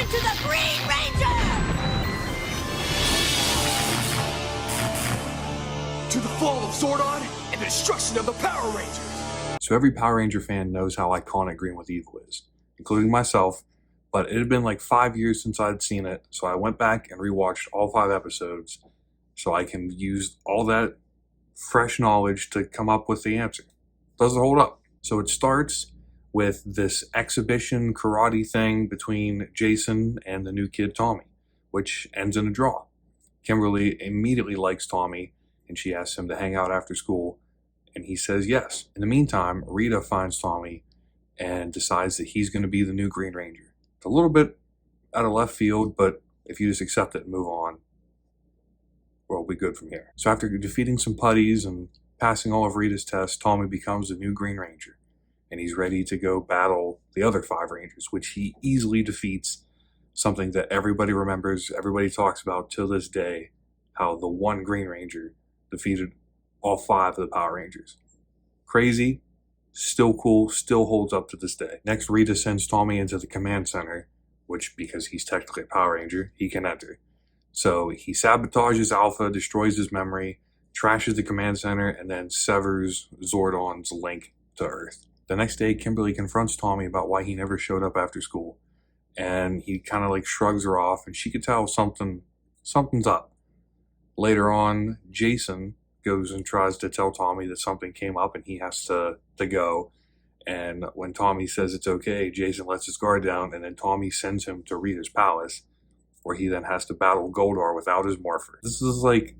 into the Green Ranger! To the fall of Zordon and the destruction of the Power Rangers! So every Power Ranger fan knows how iconic Green with Evil is, including myself, but it had been like 5 years since I'd seen it, so I went back and rewatched all 5 episodes so I can use all that fresh knowledge to come up with the answer. Does it hold up? So it starts with this exhibition karate thing between Jason and the new kid Tommy, which ends in a draw. Kimberly immediately likes Tommy, and she asks him to hang out after school, and he says yes. In the meantime, Rita finds Tommy and decides that he's going to be the new Green Ranger. It's a little bit out of left field, but if you just accept it and move on, we'll be good from here. So after defeating some putties and passing all of Rita's tests, Tommy becomes the new Green Ranger, and he's ready to go battle the other 5 Rangers, which he easily defeats, something that everybody remembers, everybody talks about till this day, how the one Green Ranger defeated all 5 of the Power Rangers. Crazy, still cool, still holds up to this day. Next, Rita sends Tommy into the command center, which, because he's technically a Power Ranger, he can enter. So he sabotages Alpha, destroys his memory, trashes the command center, and then severs Zordon's link to Earth. The next day, Kimberly confronts Tommy about why he never showed up after school, and he kind of like shrugs her off, and she could tell something's up. Later on, Jason goes and tries to tell Tommy that something came up and he has to go. And when Tommy says it's okay, Jason lets his guard down, and then Tommy sends him to Rita's palace, where he then has to battle Goldar without his morpher. This is like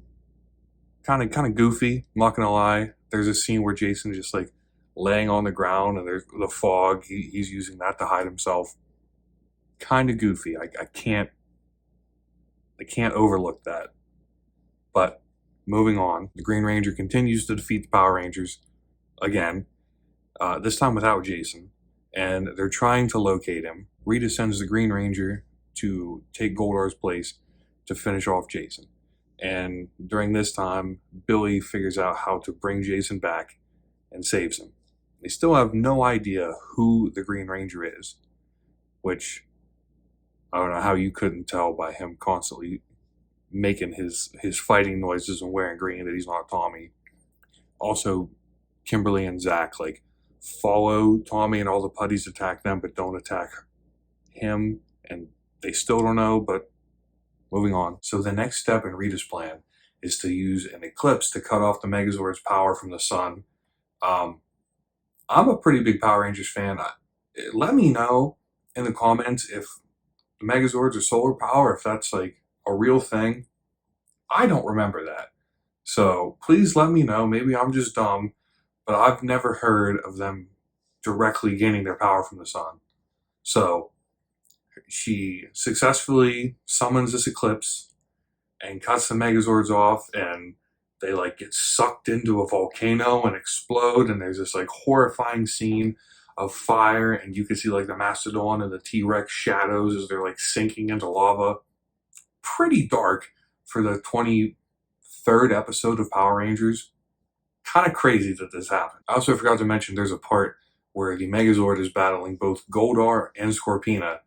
kind of goofy, I'm not gonna lie. There's a scene where Jason's just like laying on the ground and there's the fog. He's using that to hide himself. Kind of goofy. I can't overlook that. But moving on, the Green Ranger continues to defeat the Power Rangers again, this time without Jason, and they're trying to locate him. Rita sends the Green Ranger to take Goldar's place to finish off Jason. And during this time, Billy figures out how to bring Jason back and saves him. They still have no idea who the Green Ranger is, which I don't know how you couldn't tell by him constantly making his fighting noises and wearing green that he's not Tommy. Also, Kimberly and Zach like follow Tommy and all the putties attack them but don't attack him, and they still don't know, but moving on. So the next step in Rita's plan is to use an eclipse to cut off the Megazord's power from the sun. I'm a pretty big Power Rangers fan. Let me know in the comments if the Megazords are solar power, if that's like a real thing. I don't remember that. So please let me know. Maybe I'm just dumb, but I've never heard of them directly gaining their power from the sun. So she successfully summons this eclipse and cuts the Megazords off, and they like get sucked into a volcano and explode, and there's this like horrifying scene of fire, and you can see like the Mastodon and the T-Rex shadows as they're like sinking into lava. Pretty dark for the 23rd episode of Power Rangers. Kind of crazy that this happened. I also forgot to mention there's a part where the Megazord is battling both Goldar and Scorpina,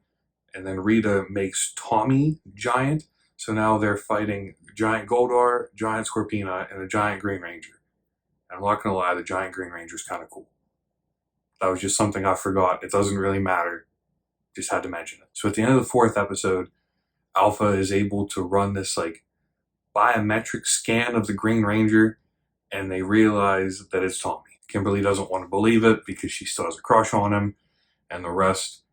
and then Rita makes Tommy giant, so now they're fighting giant Goldar, giant Scorpina, and a giant Green Ranger. And I'm not gonna lie, the giant Green Ranger is kind of cool. That was just something I forgot. It doesn't really matter. Just had to mention it. So at the end of the 4th episode, Alpha is able to run this like biometric scan of the Green Ranger, and they realize that it's Tommy. Kimberly doesn't want to believe it because she still has a crush on him, and the rest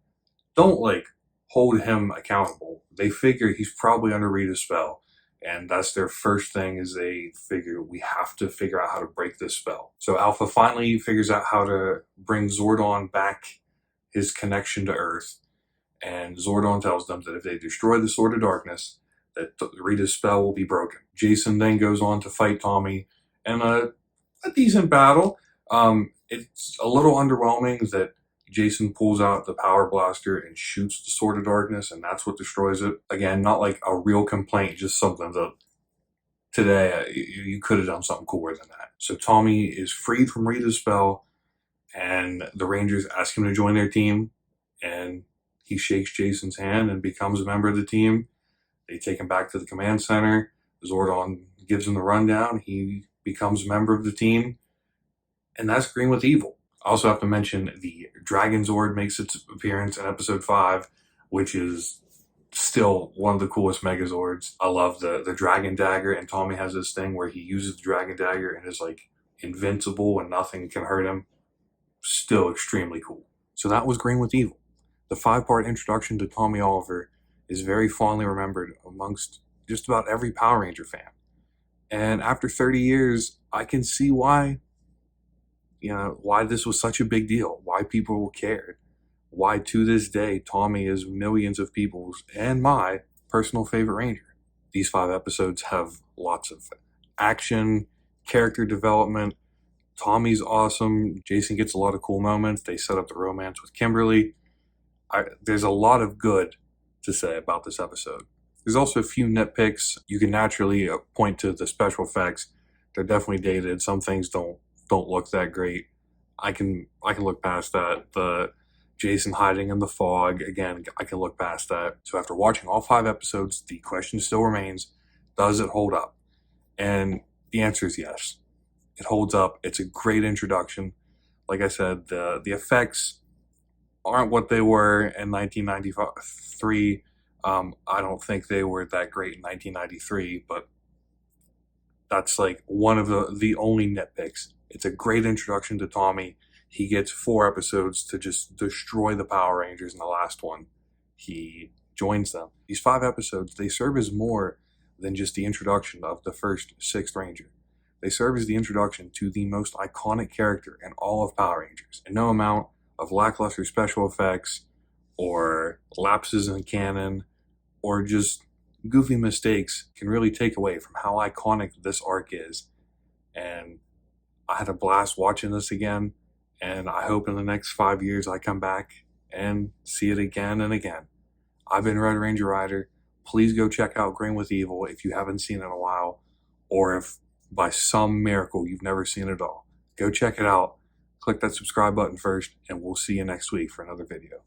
don't like hold him accountable. They figure he's probably under Rita's spell, and that's their first thing, is they figure we have to figure out how to break this spell. So Alpha finally figures out how to bring Zordon back his connection to Earth, and Zordon tells them that if they destroy the Sword of Darkness, that Rita's spell will be broken. Jason then goes on to fight Tommy in a decent battle. It's a little underwhelming that Jason pulls out the power blaster and shoots the Sword of Darkness, and that's what destroys it. Again, not like a real complaint, just something that today you could have done something cooler than that. So Tommy is freed from Rita's spell, and the Rangers ask him to join their team, and He shakes Jason's hand and becomes a member of the team. They take him back to the command center. Zordon gives him the rundown. He becomes a member of the team. And that's Green with Evil. I also have to mention the Dragon Zord makes its appearance in episode 5, which is still one of the coolest Megazords. I love the Dragon Dagger, and Tommy has this thing where he uses the Dragon Dagger and is like invincible and nothing can hurt him. Still extremely cool. So that was Green with Evil. The 5-part introduction to Tommy Oliver is very fondly remembered amongst just about every Power Ranger fan. And after 30 years, I can see why this was such a big deal, why people cared, why to this day Tommy is millions of people's and my personal favorite Ranger. These 5 episodes have lots of action, character development. Tommy's awesome. Jason gets a lot of cool moments. They set up the romance with Kimberly. There's a lot of good to say about this episode. There's also a few nitpicks. You can naturally point to the special effects. They're definitely dated. Some things don't look that great. I can look past that. The Jason hiding in the fog, again, I can look past that. So after watching all 5 episodes, the question still remains, does it hold up? And the answer is yes. It holds up. It's a great introduction. Like I said, the effects aren't what they were in 1993. I don't think they were that great in 1993, but that's like one of the only nitpicks. It's a great introduction to Tommy. He gets 4 episodes to just destroy the Power Rangers in the last one. He joins them. These 5 episodes, they serve as more than just the introduction of the first 6th Ranger. They serve as the introduction to the most iconic character in all of Power Rangers. And no amount of lackluster special effects or lapses in canon or just goofy mistakes can really take away from how iconic this arc is. And I had a blast watching this again, and I hope in the next 5 years I come back and see it again and again. I've been Red Ranger Rider. Please go check out Green with Evil if you haven't seen it in a while, or if by some miracle you've never seen it all. Go check it out. Click that subscribe button first, and we'll see you next week for another video.